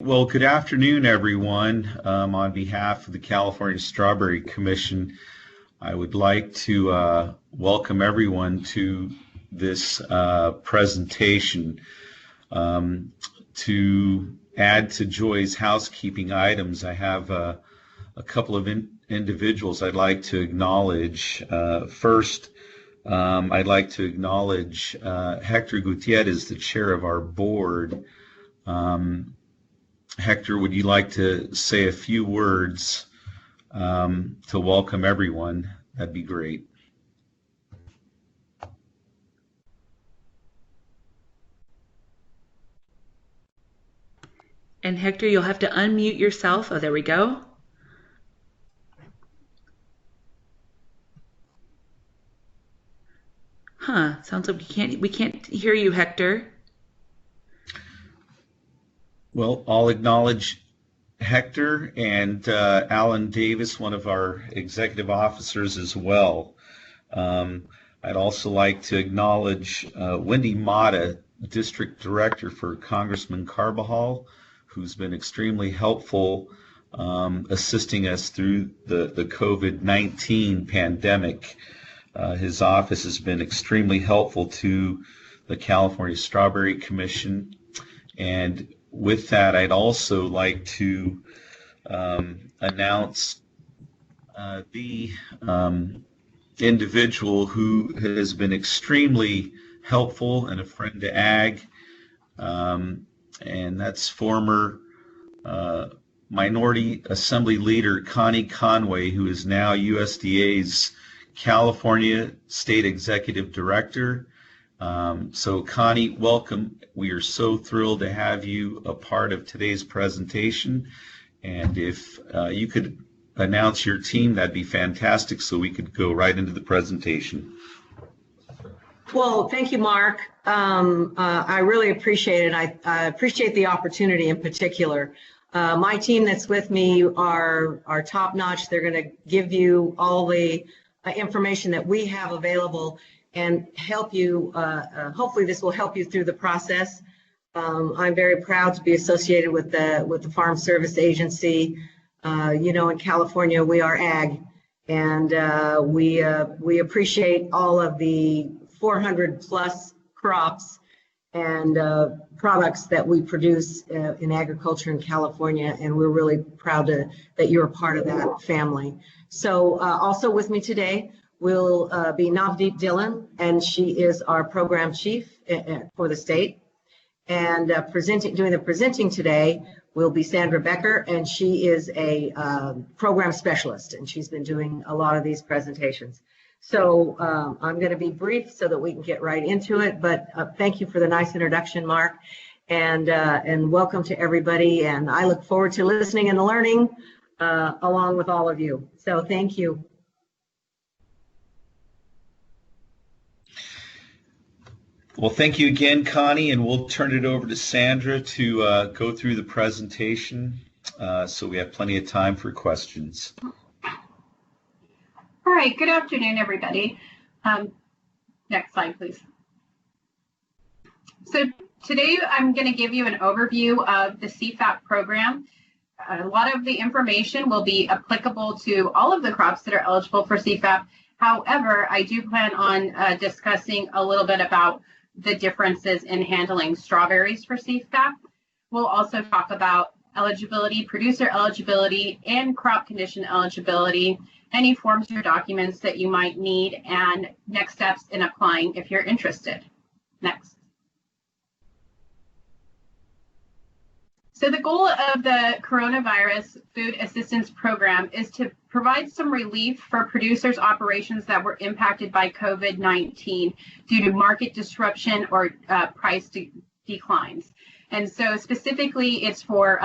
Well, good afternoon, everyone. On behalf of the California Strawberry Commission, I would like to welcome everyone to this presentation. To add to Joy's housekeeping items, I have a couple of individuals I'd like to acknowledge. First, I'd like to acknowledge Hector Gutierrez, the chair of our board. Hector, would you like to say a few words to welcome everyone? That'd be great. And Hector, you'll have to unmute yourself. Oh, there we go. Sounds like we can't hear you, Hector. Well, I'll acknowledge Hector and Alan Davis, one of our executive officers as well. I'd also like to acknowledge Wendy Mata, District Director for Congressman Carbajal, who's been extremely helpful assisting us through the COVID-19 pandemic. His office has been extremely helpful to the California Strawberry Commission. And with that, I'd also like to announce the individual who has been extremely helpful and a friend to Ag, and that's former Minority Assembly Leader Connie Conway, who is now USDA's California State Executive Director. So Connie, welcome. We are so thrilled to have you a part of today's presentation. And if you could announce your team, that'd be fantastic, so we could go right into the presentation. Well, thank you, Mark. I really appreciate it. I appreciate the opportunity in particular. My team that's with me are top-notch. They're going to give you all the information that we have available and help you. Hopefully this will help you through the process. I'm very proud to be associated with the Farm Service Agency. In California we are Ag, and we appreciate all of the 400 plus crops and products that we produce in agriculture in California, and we're really proud that you're a part of that family. So also with me today will be Navdeep Dhillon, and she is our program chief for the state. And doing the presenting today will be Sandra Becker, and she is a program specialist, and she's been doing a lot of these presentations. So I'm going to be brief so that we can get right into it, but thank you for the nice introduction, Mark, and welcome to everybody, and I look forward to listening and learning along with all of you. So thank you. Well, thank you again, Connie, and we'll turn it over to Sandra to go through the presentation so we have plenty of time for questions. All right, good afternoon, everybody. Next slide, please. So today I'm going to give you an overview of the CFAP program. A lot of the information will be applicable to all of the crops that are eligible for CFAP. However, I do plan on discussing a little bit about the differences in handling strawberries for CFAP. We'll also talk about eligibility, producer eligibility, and crop condition eligibility, any forms or documents that you might need, and next steps in applying if you're interested. Next. So the goal of the Coronavirus Food Assistance Program is to provide some relief for producers' operations that were impacted by COVID-19 due to market disruption or price declines. And so specifically, it's for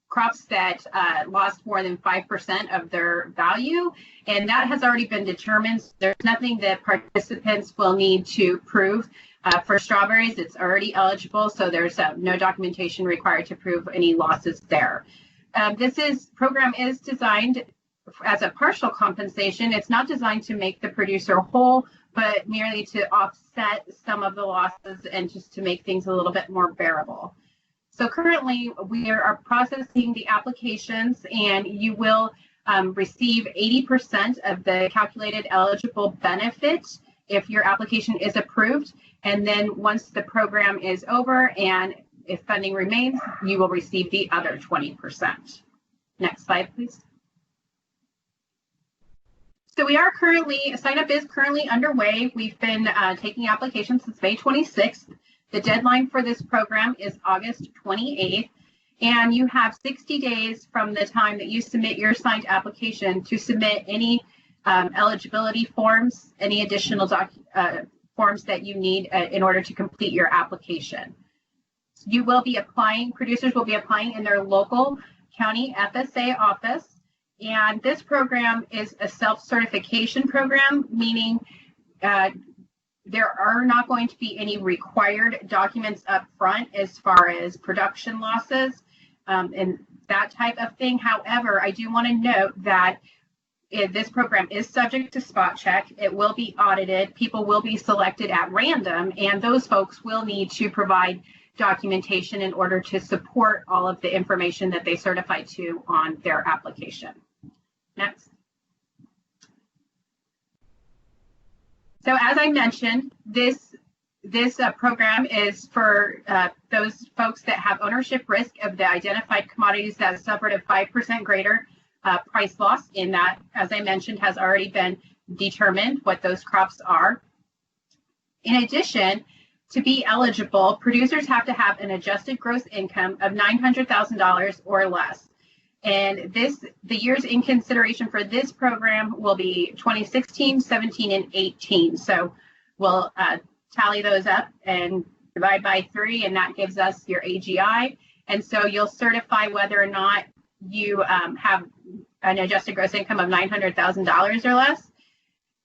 crops that lost more than 5% of their value, and that has already been determined. There's nothing that participants will need to prove. For strawberries, it's already eligible, so there's no documentation required to prove any losses there. This program is designed as a partial compensation. It's not designed to make the producer whole, but merely to offset some of the losses and just to make things a little bit more bearable. So currently we are processing the applications, and you will receive 80% of the calculated eligible benefit if your application is approved. And then once the program is over and if funding remains, you will receive the other 20%. Next slide, please. So we are currently, sign up is currently underway. We've been taking applications since May 26th. The deadline for this program is August 28th, and you have 60 days from the time that you submit your signed application to submit any eligibility forms, any additional forms that you need in order to complete your application. You will be applying, producers will be applying in their local county FSA office. And this program is a self-certification program, meaning there are not going to be any required documents up front as far as production losses and that type of thing. However, I do want to note that this program is subject to spot check. It will be audited. People will be selected at random, and those folks will need to provide documentation in order to support all of the information that they certify to on their application. Next. So as I mentioned, this program is for those folks that have ownership risk of the identified commodities that suffered a 5% greater price loss. In that, as I mentioned, has already been determined what those crops are. In addition, to be eligible, producers have to have an adjusted gross income of $900,000 or less. And the years in consideration for this program will be 2016, 17, and 18. So we'll tally those up and divide by 3, and that gives us your AGI. And so you'll certify whether or not you have an adjusted gross income of $900,000 or less.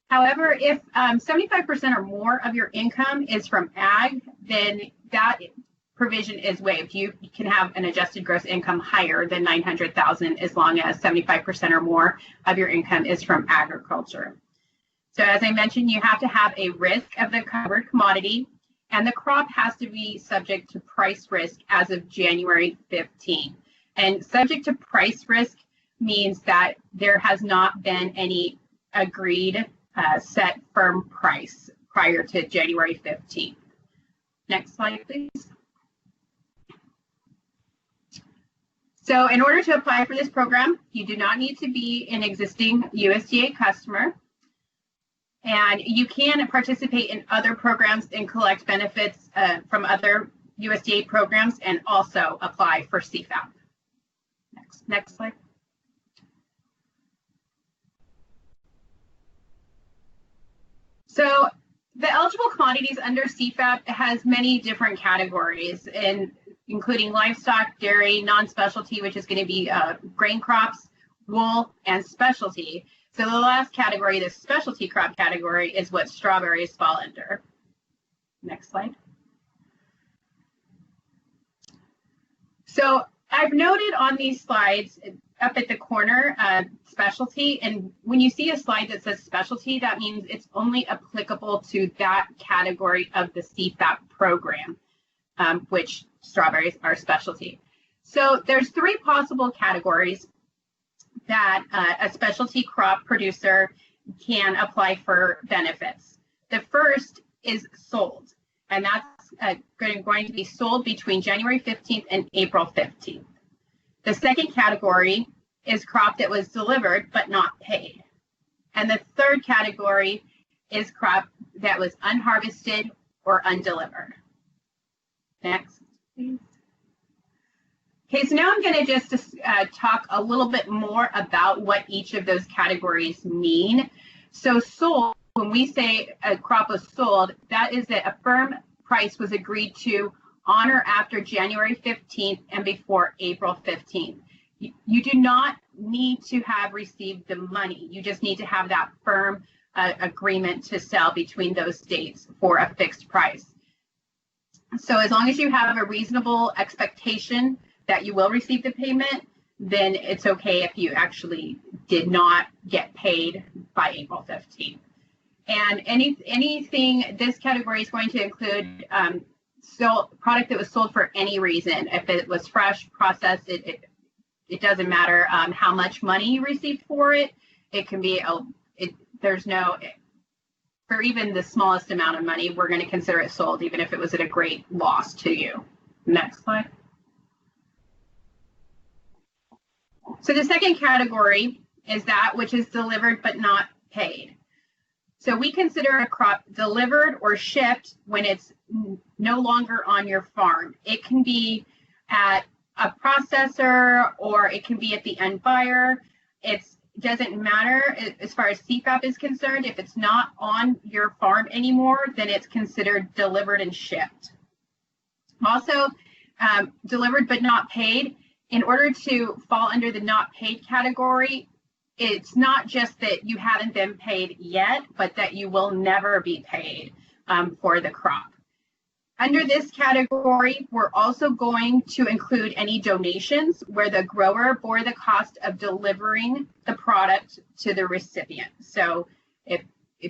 However, if 75% or more of your income is from ag, then that provision is waived. You can have an adjusted gross income higher than $900,000 as long as 75% or more of your income is from agriculture. So as I mentioned, you have to have a risk of the covered commodity, and the crop has to be subject to price risk as of January 15. And subject to price risk means that there has not been any agreed set firm price prior to January 15th. Next slide, please. So in order to apply for this program, you do not need to be an existing USDA customer, and you can participate in other programs and collect benefits from other USDA programs and also apply for CFAP. Next slide. So the eligible commodities under CFAP has many different categories, including livestock, dairy, non-specialty, which is going to be grain crops, wool, and specialty. So the last category, the specialty crop category, is what strawberries fall under. Next slide. So I've noted on these slides up at the corner, specialty, and when you see a slide that says specialty, that means it's only applicable to that category of the CFAP program, which strawberries are specialty. So there's 3 possible categories that a specialty crop producer can apply for benefits. The first is sold, and that's going to be sold between January 15th and April 15th. The second category is crop that was delivered but not paid. And the third category is crop that was unharvested or undelivered. Next, please. Okay, so now I'm going to just talk a little bit more about what each of those categories mean. So sold, when we say a crop was sold, that is that a firm price was agreed to on or after January 15th and before April 15th. You do not need to have received the money. You just need to have that firm agreement to sell between those dates for a fixed price. So as long as you have a reasonable expectation that you will receive the payment, then it's okay if you actually did not get paid by April 15th. And anything, this category is going to include product that was sold for any reason. If it was fresh, processed, it doesn't matter how much money you received for it. It can be, for even the smallest amount of money, we're going to consider it sold, even if it was at a great loss to you. Next slide. So the second category is that which is delivered but not paid. So we consider a crop delivered or shipped when it's no longer on your farm. It can be at a processor or it can be at the end buyer. It doesn't matter as far as CFAP is concerned. If it's not on your farm anymore, then it's considered delivered and shipped. Also, delivered but not paid. In order to fall under the not paid category, it's not just that you haven't been paid yet, but that you will never be paid for the crop. Under this category, we're also going to include any donations where the grower bore the cost of delivering the product to the recipient. So if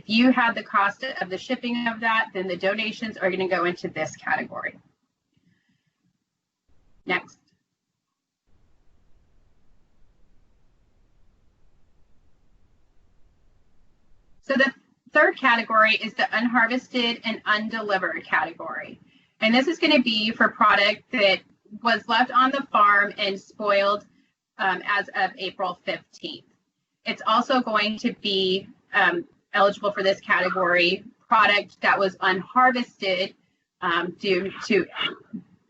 you had the cost of the shipping of that, then the donations are going to go into this category. Next. So the third category is the unharvested and undelivered category. And this is going to be for product that was left on the farm and spoiled as of April 15th. It's also going to be eligible for this category product that was unharvested due to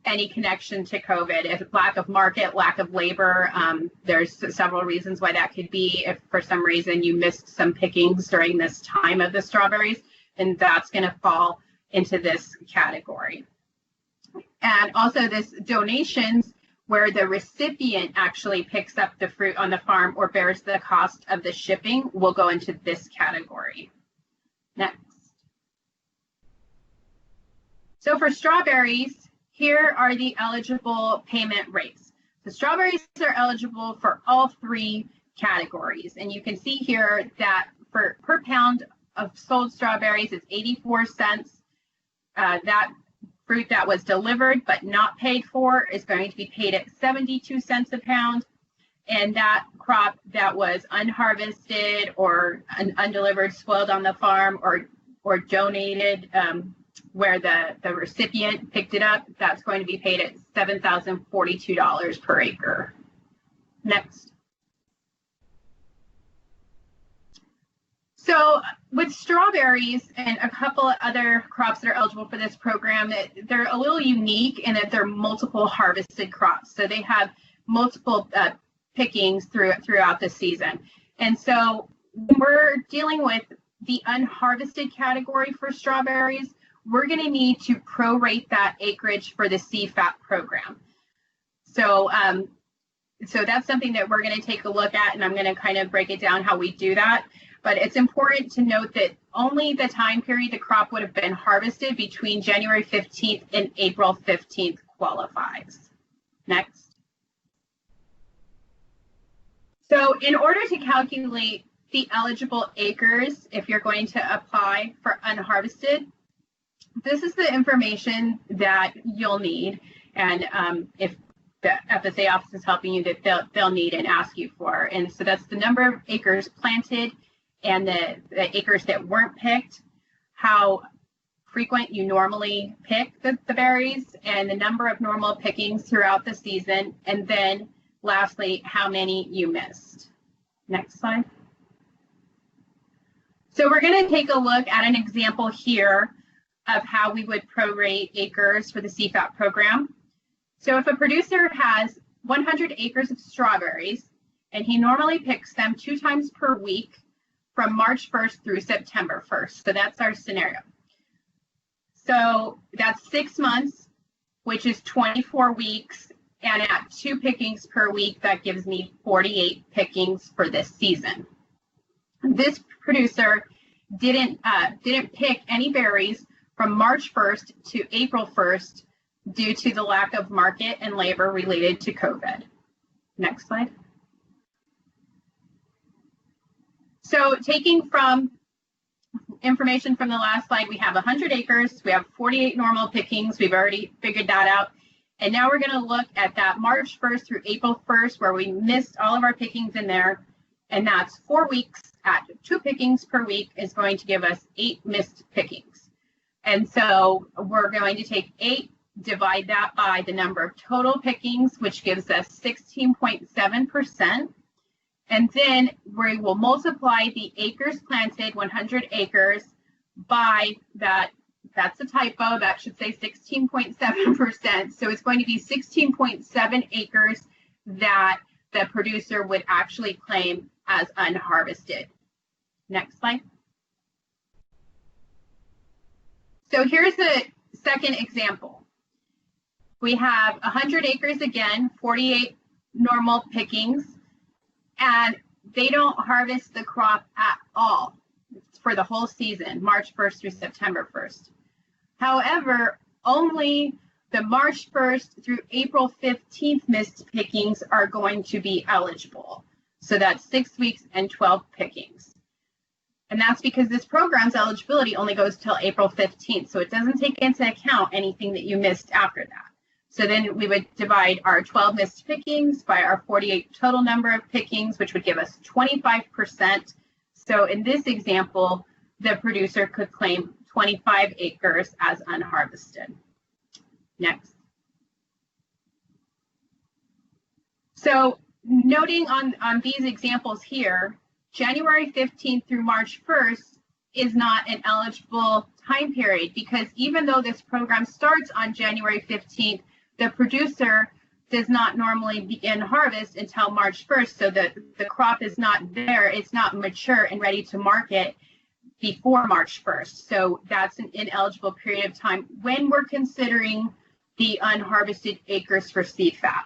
any connection to COVID. If lack of market, lack of labor, there's several reasons why that could be. If for some reason you missed some pickings during this time of the strawberries, then that's going to fall into this category. And also this donations where the recipient actually picks up the fruit on the farm or bears the cost of the shipping will go into this category. Next. So for strawberries, here are the eligible payment rates. The strawberries are eligible for all three categories. And you can see here that for per pound of sold strawberries is 84 cents. That fruit that was delivered but not paid for is going to be paid at 72 cents a pound. And that crop that was unharvested or undelivered, spoiled on the farm or donated, where the recipient picked it up, that's going to be paid at $7,042 per acre. Next. So with strawberries and a couple of other crops that are eligible for this program, they're a little unique in that they're multiple harvested crops. So they have multiple pickings throughout the season. And so when we're dealing with the unharvested category for strawberries, we're going to need to prorate that acreage for the CFAP program. So, so that's something that we're going to take a look at, and I'm going to kind of break it down how we do that. But it's important to note that only the time period the crop would have been harvested between January 15th and April 15th qualifies. Next. So in order to calculate the eligible acres, if you're going to apply for unharvested, this is the information that you'll need, and if the FSA office is helping you, that they'll need and ask you for. And so that's the number of acres planted and the acres that weren't picked, how frequent you normally pick the berries, and the number of normal pickings throughout the season, and then lastly, how many you missed. Next slide. So we're going to take a look at an example here of how we would prorate acres for the CFAP program. So if a producer has 100 acres of strawberries, and he normally picks them 2 times per week from March 1st through September 1st. So that's our scenario. So that's 6 months, which is 24 weeks, and at 2 pickings per week, that gives me 48 pickings for this season. This producer didn't pick any berries from March 1st to April 1st due to the lack of market and labor related to COVID. Next slide. So taking from information from the last slide, we have 100 acres, we have 48 normal pickings, we've already figured that out. And now we're going to look at that March 1st through April 1st, where we missed all of our pickings in there. And that's 4 weeks at 2 pickings per week is going to give us 8 missed pickings. And so we're going to take 8, divide that by the number of total pickings, which gives us 16.7%. And then we will multiply the acres planted, 100 acres, by that. That's a typo. That should say 16.7%. So it's going to be 16.7 acres that the producer would actually claim as unharvested. Next slide. So here's a second example. We have 100 acres again, 48 normal pickings, and they don't harvest the crop at all for the whole season, March 1st through September 1st. However, only the March 1st through April 15th missed pickings are going to be eligible. So that's 6 weeks and 12 pickings. And that's because this program's eligibility only goes till April 15th. So it doesn't take into account anything that you missed after that. So then we would divide our 12 missed pickings by our 48 total number of pickings, which would give us 25%. So in this example, the producer could claim 25 acres as unharvested. Next. So noting on these examples here, January 15th through March 1st is not an eligible time period, because even though this program starts on January 15th, the producer does not normally begin harvest until March 1st, so that the crop is not there, it's not mature and ready to market before March 1st. So that's an ineligible period of time when we're considering the unharvested acres for CFAP.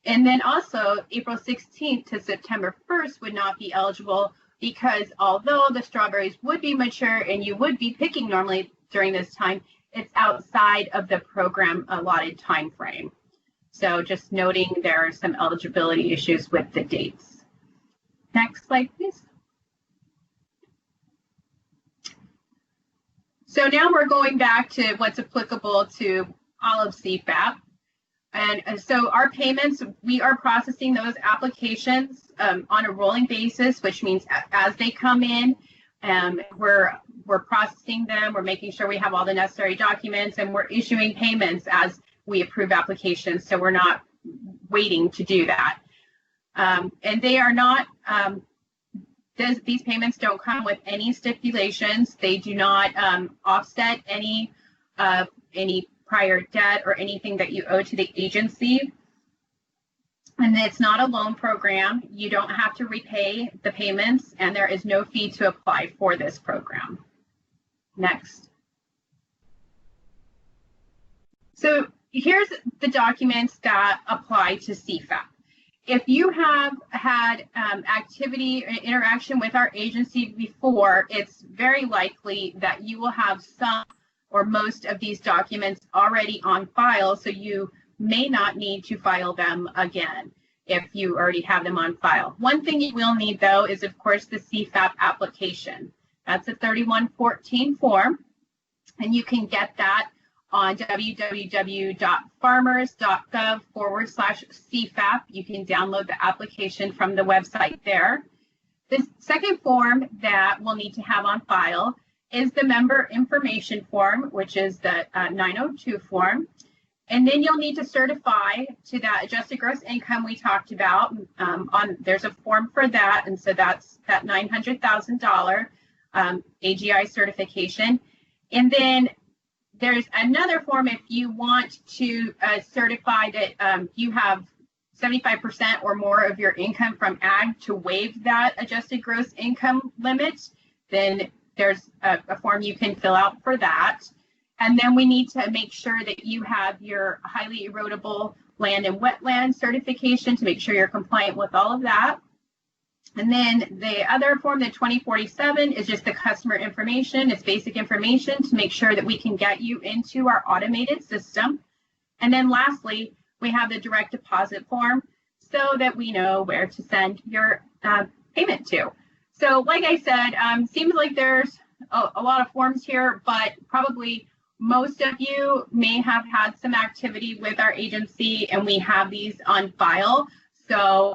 And then also April 16th to September 1st would not be eligible, because although the strawberries would be mature and you would be picking normally during this time, it's outside of the program allotted time frame. So just noting there are some eligibility issues with the dates. Next slide, please. So now we're going back to what's applicable to all of CFAP. And so our payments, we are processing those applications on a rolling basis, which means as they come in, we're processing them, we're making sure we have all the necessary documents, and we're issuing payments as we approve applications. So we're not waiting to do that. And they are not, these payments don't come with any stipulations. They do not offset any prior debt or anything that you owe to the agency. And it's not a loan program. You don't have to repay the payments, and there is no fee to apply for this program. Next. So here's the documents that apply to CFAP. If you have had activity or interaction with our agency before, it's very likely that you will have some or most of these documents already on file, so you may not need to file them again if you already have them on file. One thing you will need, though, is, of course, the CFAP application. That's a 3114 form, and you can get that on www.farmers.gov/CFAP. You can download the application from the website there. The second form that we'll need to have on file is the member information form, which is the 902 form. And then you'll need to certify to that adjusted gross income we talked about. There's a form for that, and so that's that $900,000 AGI certification. And then there's another form if you want to certify that you have 75% or more of your income from ag to waive that adjusted gross income limit. Then there's a form you can fill out for that. And then we need to make sure that you have your highly erodible land and wetland certification to make sure you're compliant with all of that. And then the other form, the 2047, is just the customer information. It's basic information to make sure that we can get you into our automated system. And then lastly, we have the direct deposit form so that we know where to send your payment to. So like I said, seems like there's a lot of forms here, but probably most of you may have had some activity with our agency, and we have these on file. So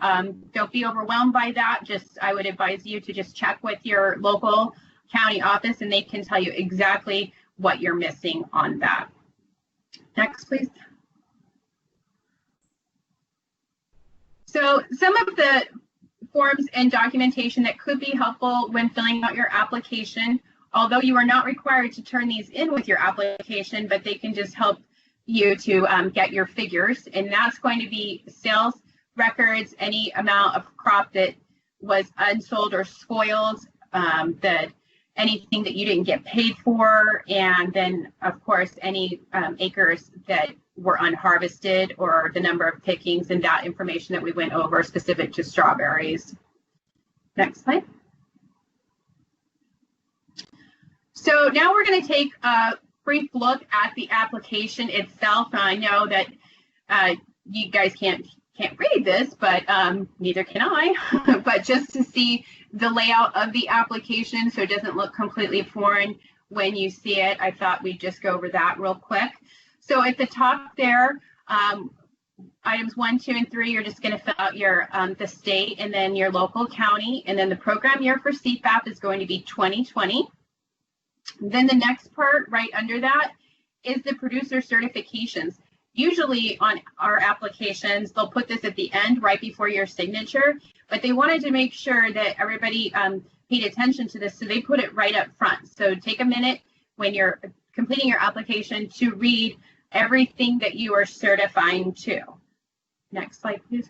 don't be overwhelmed by that. I would advise you to just check with your local county office, and they can tell you exactly what you're missing on that. Next, please. So some of the forms and documentation that could be helpful when filling out your application, although you are not required to turn these in with your application, but they can just help you to get your figures. And that's going to be sales records, any amount of crop that was unsold or spoiled, anything that you didn't get paid for, and then of course any acres that were unharvested, or the number of pickings, and that information that we went over specific to strawberries. Next slide. So now we're going to take a brief look at the application itself. And I know that you guys can't read this, but neither can I. But just to see the layout of the application so it doesn't look completely foreign when you see it, I thought we'd just go over that real quick. So at the top there, items 1, 2, and 3, you're just going to fill out your the state and then your local county, and then the program year for CFAP is going to be 2020. Then the next part right under that is the producer certifications. Usually on our applications, they'll put this at the end right before your signature, but they wanted to make sure that everybody paid attention to this, so they put it right up front. So take a minute when you're completing your application to read everything that you are certifying to. Next slide, please.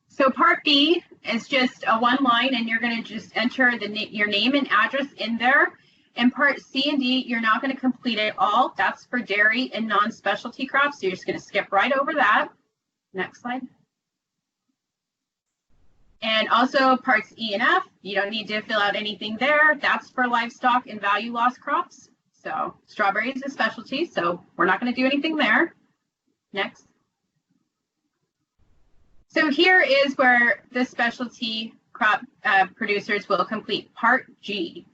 So part B is just a one line, and you're going to just enter your name and address in there. And part C and D, you're not going to complete it all. That's for dairy and non-specialty crops. So you're just going to skip right over that. Next slide. And also parts E and F, you don't need to fill out anything there. That's for livestock and value loss crops. So strawberry is a specialty, so we're not going to do anything there. Next. So here is where the specialty crop producers will complete part G.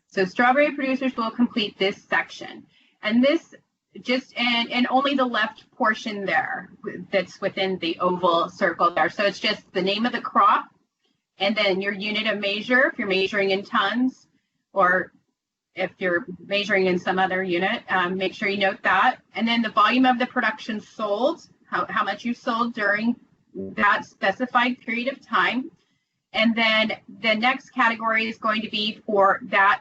So strawberry producers will complete this section, and this just and only the left portion there that's within the oval circle there. So it's just the name of the crop, and then your unit of measure if you're measuring in tons, or if you're measuring in some other unit, make sure you note that. And then the volume of the production sold, how much you sold during that specified period of time. And then the next category is going to be for that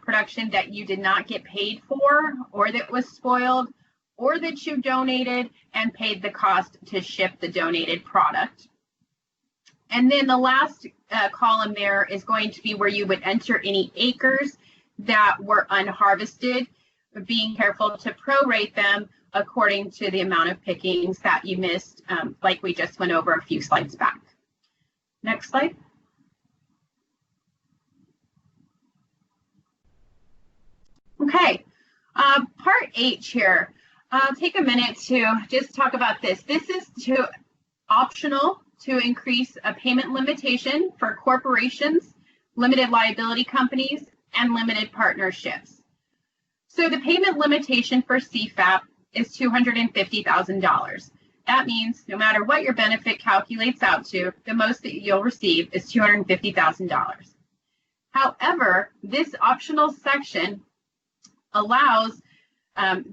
production that you did not get paid for, or that was spoiled, or that you donated and paid the cost to ship the donated product. And then the last column there is going to be where you would enter any acres that were unharvested, being careful to prorate them according to the amount of pickings that you missed, like we just went over a few slides back. Next slide. Okay, part H here. I'll take a minute to just talk about this. This is optional to increase a payment limitation for corporations, limited liability companies, and limited partnerships. So the payment limitation for CFAP is $250,000. That means no matter what your benefit calculates out to, the most that you'll receive is $250,000. However, this optional section allows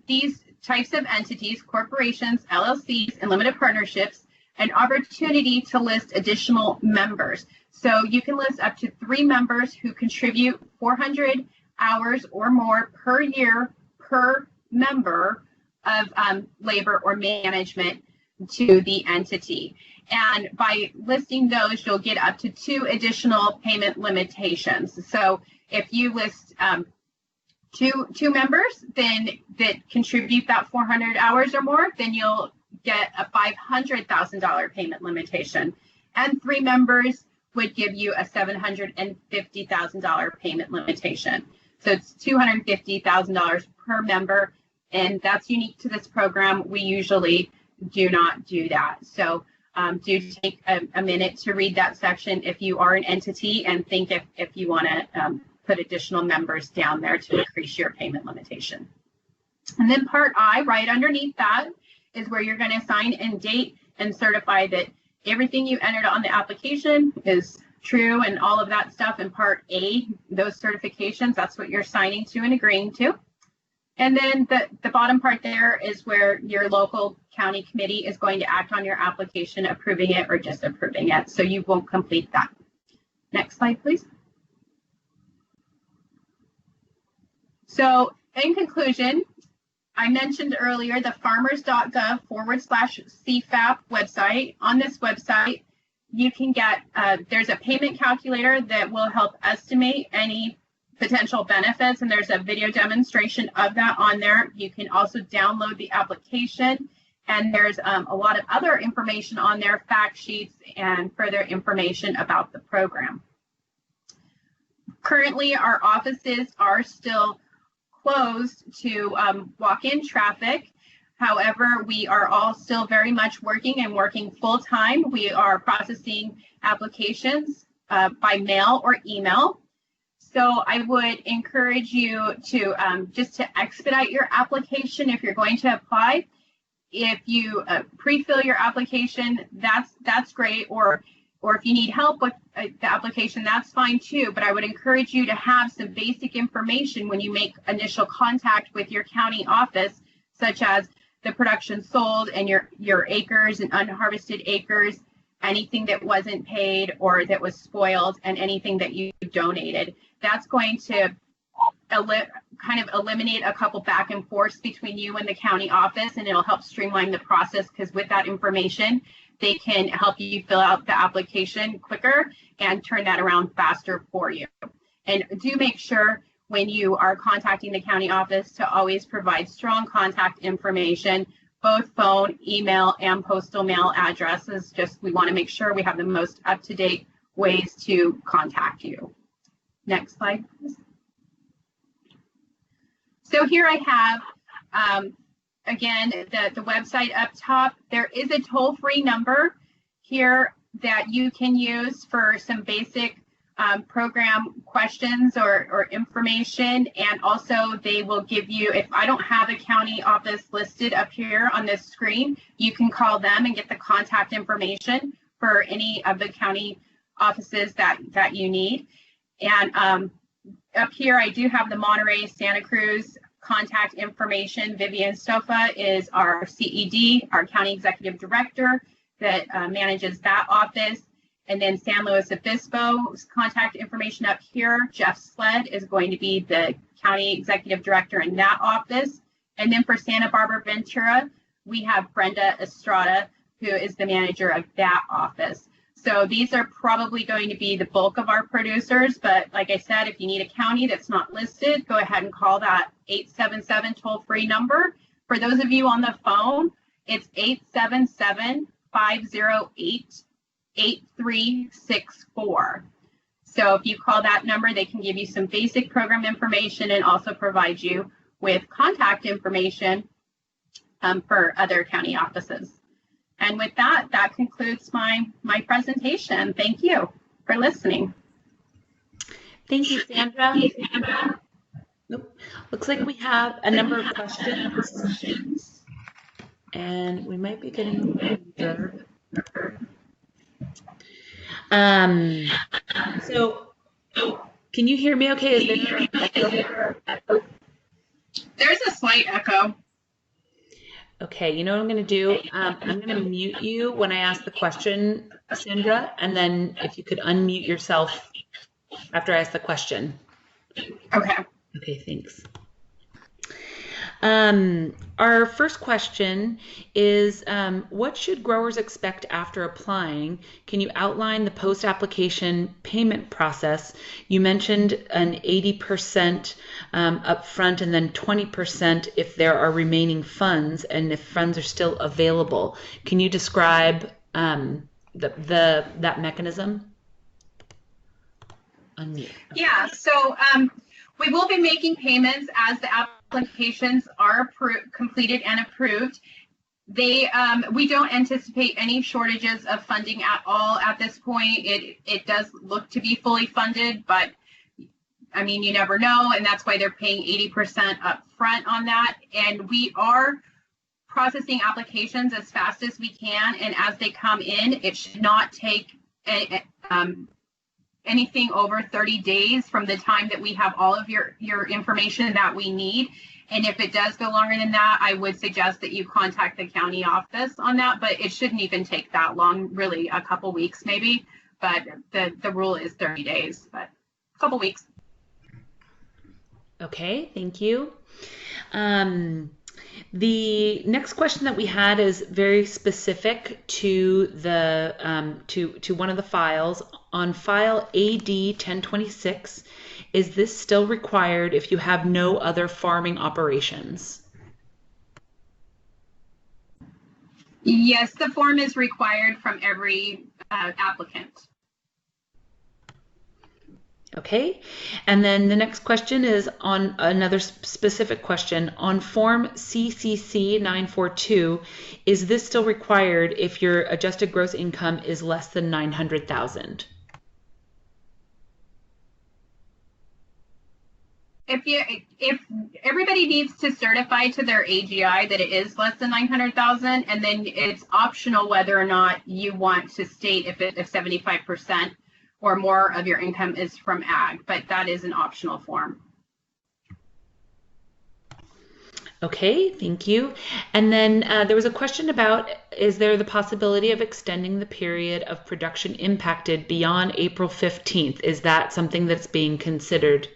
these types of entities, corporations, LLCs, and limited partnerships, an opportunity to list additional members. So you can list up to 3 members who contribute 400 hours or more per year per member of labor or management to the entity. And by listing those, you'll get up to 2 additional payment limitations. So if you list two members then that contribute that 400 hours or more, then you'll get a $500,000 payment limitation. And 3 members would give you a $750,000 payment limitation. So it's $250,000 per member, and that's unique to this program. We usually do not do that. So do take a minute to read that section if you are an entity, and think if you want to put additional members down there to increase your payment limitation. And then Part I, right underneath that, is where you're going to sign and date and certify that everything you entered on the application is true and all of that stuff. And Part A, those certifications, that's what you're signing to and agreeing to. And then the bottom part there is where your local county committee is going to act on your application, approving it or disapproving it. So you won't complete that. Next slide, please. So in conclusion, I mentioned earlier the farmers.gov/CFAP website. On this website, you can get, there's a payment calculator that will help estimate any potential benefits, and there's a video demonstration of that on there. You can also download the application, and there's a lot of other information on there, fact sheets and further information about the program. Currently, our offices are still closed to walk-in traffic. However, we are all still very much working and working full-time. We are processing applications by mail or email. So I would encourage you to just to expedite your application if you're going to apply. If you pre-fill your application, that's great, or if you need help with the application, that's fine too. But I would encourage you to have some basic information when you make initial contact with your county office, such as the production sold and your acres and unharvested acres, anything that wasn't paid or that was spoiled, and anything that you donated. That's going to kind of eliminate a couple back and forths between you and the county office, and it'll help streamline the process, because with that information, they can help you fill out the application quicker and turn that around faster for you. And do make sure when you are contacting the county office to always provide strong contact information, both phone, email, and postal mail addresses. Just, we want to make sure we have the most up-to-date ways to contact you. Next slide, please. So here I have, again, the website up top. There is a toll-free number here that you can use for some basic program questions or information. And also they will give you, if I don't have a county office listed up here on this screen, you can call them and get the contact information for any of the county offices that you need. And up here, I do have the Monterey Santa Cruz contact information. Vivian Stofa is our CED, our County Executive Director that manages that office. And then San Luis Obispo's contact information up here. Jeff Sled is going to be the County Executive Director in that office. And then for Santa Barbara Ventura, we have Brenda Estrada, who is the manager of that office. So these are probably going to be the bulk of our producers, but like I said, if you need a county that's not listed, go ahead and call that 877 toll-free number. For those of you on the phone, it's 877-508-8364. So if you call that number, they can give you some basic program information and also provide you with contact information for other county offices. And with that, that concludes my presentation. Thank you for listening. Thank you, Sandra. Nope. Looks like we have a number of questions, and we might be getting there. So, can you hear me okay? Is there an echo? There's a slight echo. Okay, you know what I'm going to do? I'm going to mute you when I ask the question, Sandra, and then if you could unmute yourself after I ask the question. Okay. Okay, thanks. Our first question is, what should growers expect after applying? Can you outline the post-application payment process? You mentioned an 80% upfront and then 20% if there are remaining funds and if funds are still available. Can you describe that mechanism? Unmute. Yeah, so we will be making payments as the applications are completed and approved. We don't anticipate any shortages of funding at all at this point. It does look to be fully funded, but I mean, you never know, and that's why they're paying 80% up front on that. And we are processing applications as fast as we can, and as they come in, it should not take anything over 30 days from the time that we have all of your information that we need. And if it does go longer than that, I would suggest that you contact the county office on that, but it shouldn't even take that long, really a couple weeks maybe, but the rule is 30 days, but a couple weeks. Okay, thank you. The next question that we had is very specific to the to one of the files. On file AD 1026, is this still required if you have no other farming operations? Yes, the form is required from every applicant. Okay, and then the next question is on another specific question. On form CCC 942, is this still required if your adjusted gross income is less than 900,000? If everybody needs to certify to their AGI that it is less than 900,000, and then it's optional whether or not you want to state if 75% or more of your income is from ag, but that is an optional form. Okay, thank you. And then there was a question about, is there the possibility of extending the period of production impacted beyond April 15th? Is that something that's being considered?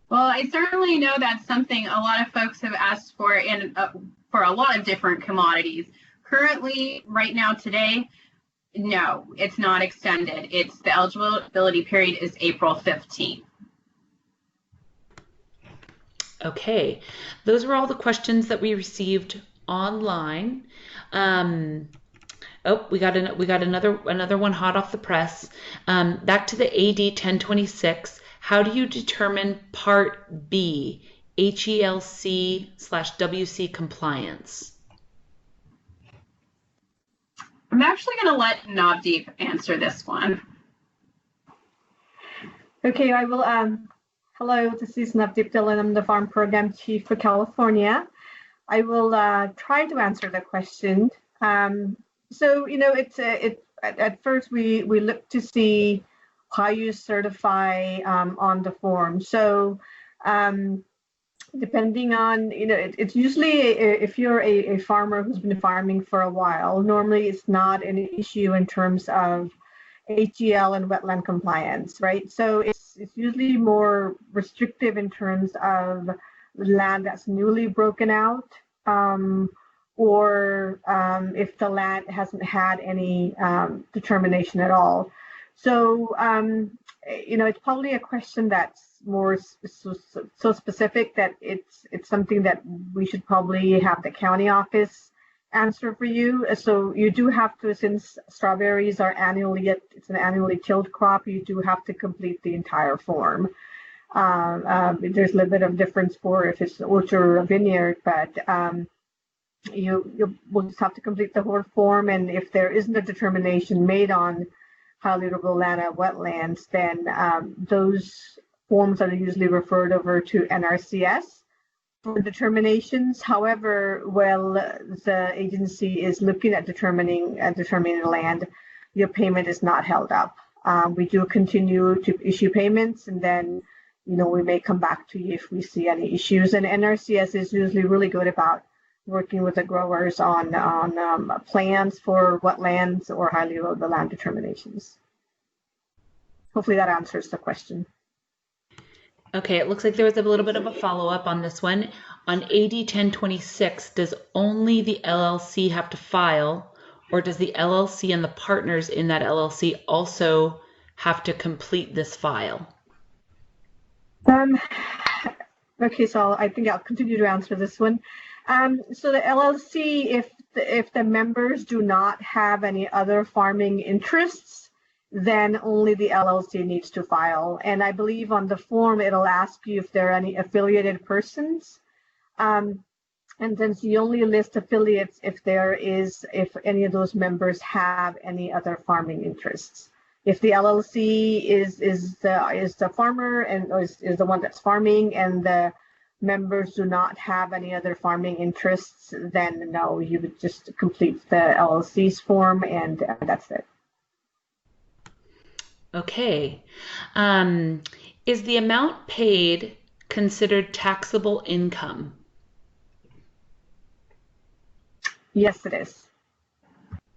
Well, I certainly know that's something a lot of folks have asked for for a lot of different commodities. Currently, right now, today, no, it's not extended. It's the eligibility period is April 15th. Okay, those were all the questions that we received online. Oh, we got another one hot off the press. Back to the AD 1026. How do you determine Part B, HELC/WC compliance? I'm actually going to let Navdeep answer this one. Okay, I will. Hello, this is Navdeep Dillon. I'm the Farm Program Chief for California. I will try to answer the question. So, you know, at first we look to see how you certify on the form. So depending on, you know, it's usually if you're a farmer who's been farming for a while, normally it's not an issue in terms of HGL and wetland compliance, right? So it's usually more restrictive in terms of land that's newly broken out, or if the land hasn't had any determination at all. So, you know, it's probably a question that's more so specific that it's something that we should probably have the county office answer for you. So you do have to, since strawberries are it's an annually tilled crop, you do have to complete the entire form. There's a little bit of difference for if it's an orchard or a vineyard, but you will just have to complete the whole form. And if there isn't a determination made on highly irrigable land or wetlands, then those forms are usually referred over to NRCS for determinations. However, while the agency is looking at determining land, your payment is not held up. We do continue to issue payments, and then, you know, we may come back to you if we see any issues. And NRCS is usually really good about working with the growers on plans for wetlands or highly erodible land determinations. Hopefully that answers the question. Okay, it looks like there was a little bit of a follow-up on this one. On AD 1026, does only the LLC have to file, or does the LLC and the partners in that LLC also have to complete this file? Okay, so I think I'll continue to answer this one. So the LLC, if the members do not have any other farming interests, then only the LLC needs to file. And I believe on the form, it'll ask you if there are any affiliated persons. And then you only list affiliates if any of those members have any other farming interests. If the LLC is the farmer and is the one that's farming, and the members do not have any other farming interests, then no, you would just complete the LLC's form, and that's it. Okay. Is the amount paid considered taxable income? Yes, it is.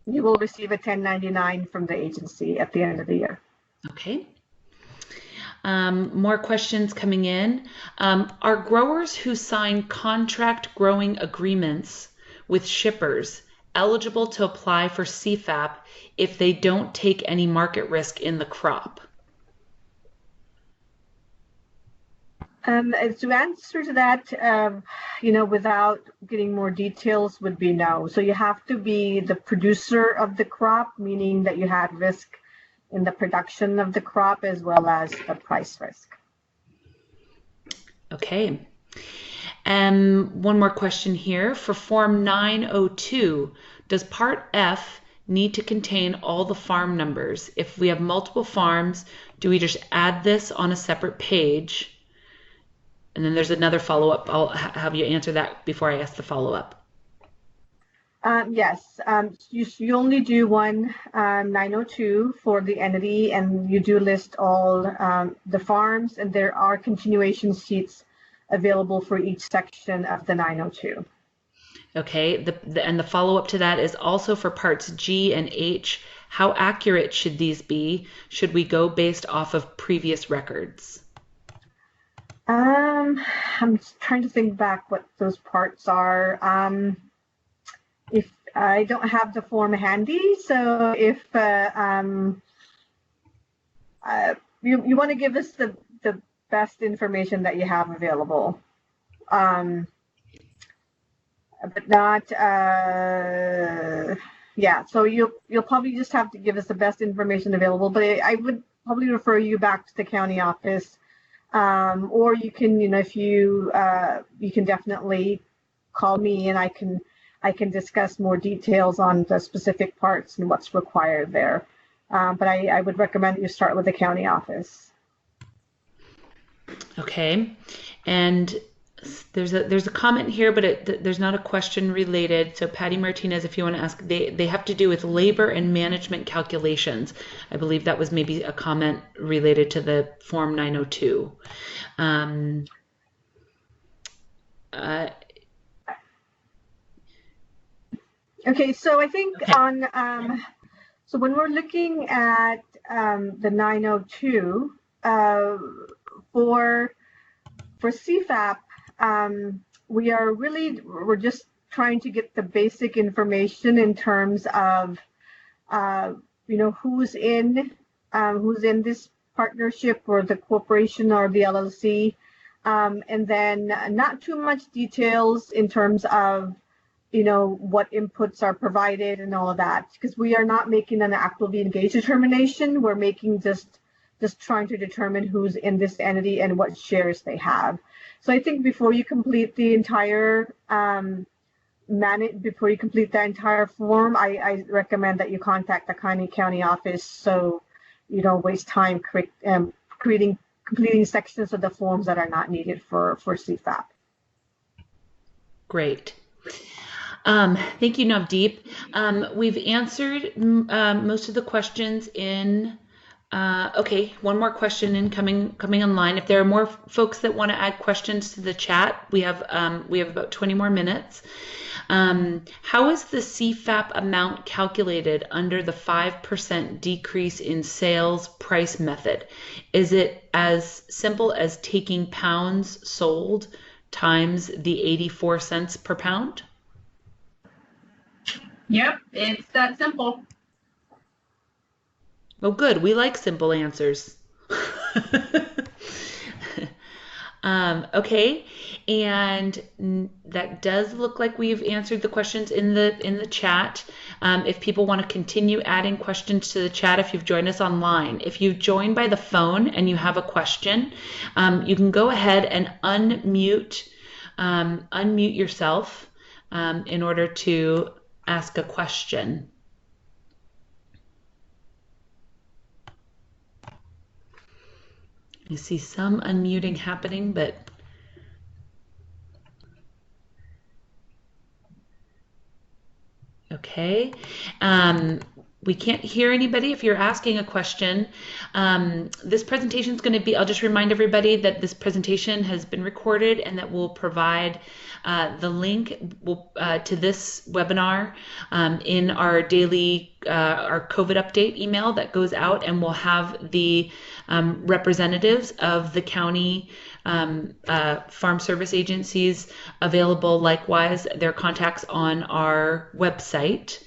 You will receive a 1099 from the agency at the end of the year. Okay. More questions coming in. Are growers who sign contract growing agreements with shippers eligible to apply for CFAP if they don't take any market risk in the crop? To answer to that, without getting more details, would be no. So you have to be the producer of the crop, meaning that you had risk in the production of the crop as well as the price risk. Okay. One more question here. For Form 902, does Part F need to contain all the farm numbers? If we have multiple farms, do we just add this on a separate page? And then there's another follow-up. I'll have you answer that before I ask the follow-up. Yes, you only do one 902 for the entity, and you do list all the farms, and there are continuation sheets available for each section of the 902. Okay, and the follow-up to that is also for parts G and H. How accurate should these be? Should we go based off of previous records? I'm trying to think back what those parts are. If I don't have the form handy, so if you want to give us the best information that you have available, but not yeah. So you'll probably just have to give us the best information available. But I would probably refer you back to the county office. Or you can, if you can definitely call me, and I can discuss more details on the specific parts and what's required there. But I would recommend you start with the county office. Okay, and there's a comment here, but there's not a question related. So Patty Martinez, if you want to ask, they have to do with labor and management calculations. I believe that was maybe a comment related to the Form 902. Okay, so I think on so when we're looking at the 902 for CFAP. We're just trying to get the basic information in terms of, who's in this partnership or the corporation or the LLC, and then not too much details in terms of, what inputs are provided and all of that, because we are not making an actively engaged determination. We're making just trying to determine who's in this entity and what shares they have. So I think before you complete the entire form, I recommend that you contact the county office, so you don't waste time completing sections of the forms that are not needed for CFAP. Great. Thank you, Navdeep. We've answered most of the questions in. Okay, one more question incoming online. If there are more folks that want to add questions to the chat, we have about 20 more minutes. How is the CFAP amount calculated under the 5% decrease in sales price method? Is it as simple as taking pounds sold times the 84 cents per pound? Yep, it's that simple. Oh, good. We like simple answers. Okay, and that does look like we've answered the questions in the chat. If people want to continue adding questions to the chat, if you've joined us online, if you've joined by the phone and you have a question, you can go ahead and unmute yourself. in order to ask a question. You see some unmuting happening, but okay. We can't hear anybody if you're asking a question. This presentation is going to be, I'll just remind everybody that this presentation has been recorded and that we'll provide the link to this webinar in our daily, our COVID update email that goes out, and we'll have the representatives of the county farm service agencies available, likewise, their contacts on our website.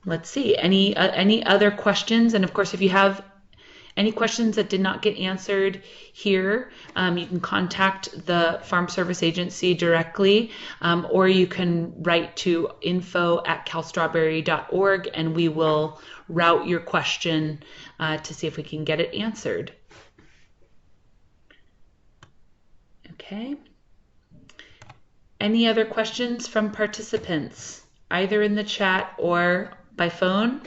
Let's see, any other questions? And of course, if you have any questions that did not get answered here, you can contact the Farm Service Agency directly, or you can write to info@calstrawberry.org, and we will route your question to see if we can get it answered. Okay. Any other questions from participants, either in the chat or by phone?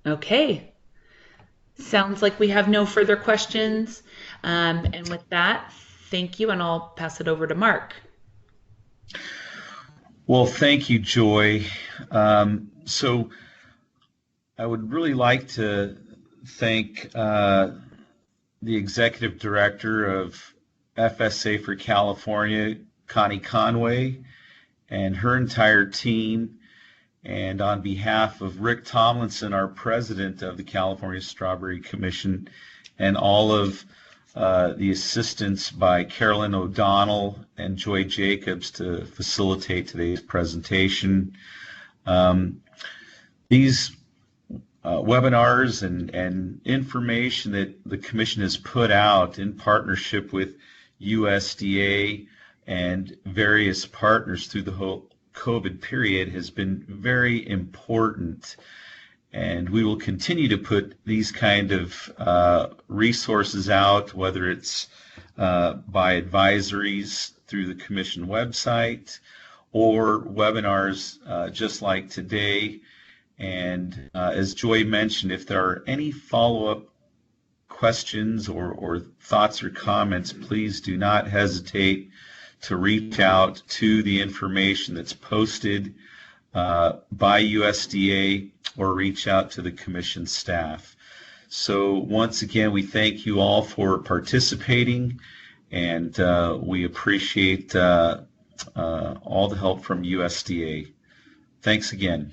Okay. Sounds like we have no further questions. And with that, thank you, and I'll pass it over to Mark. Well, thank you, Joy. So I would really like to thank the Executive Director of FSA for California, Connie Conway, and her entire team. And on behalf of Rick Tomlinson, our President of the California Strawberry Commission, and all of the assistance by Carolyn O'Donnell and Joy Jacobs to facilitate today's presentation. These webinars and information that the Commission has put out in partnership with USDA and various partners through the whole COVID period has been very important, and we will continue to put these kind of resources out, whether it's by advisories through the Commission website or webinars just like today. And as Joy mentioned, if there are any follow-up questions or thoughts or comments, please do not hesitate to reach out to the information that's posted by USDA or reach out to the Commission staff. So once again, we thank you all for participating, and we appreciate all the help from USDA. Thanks again.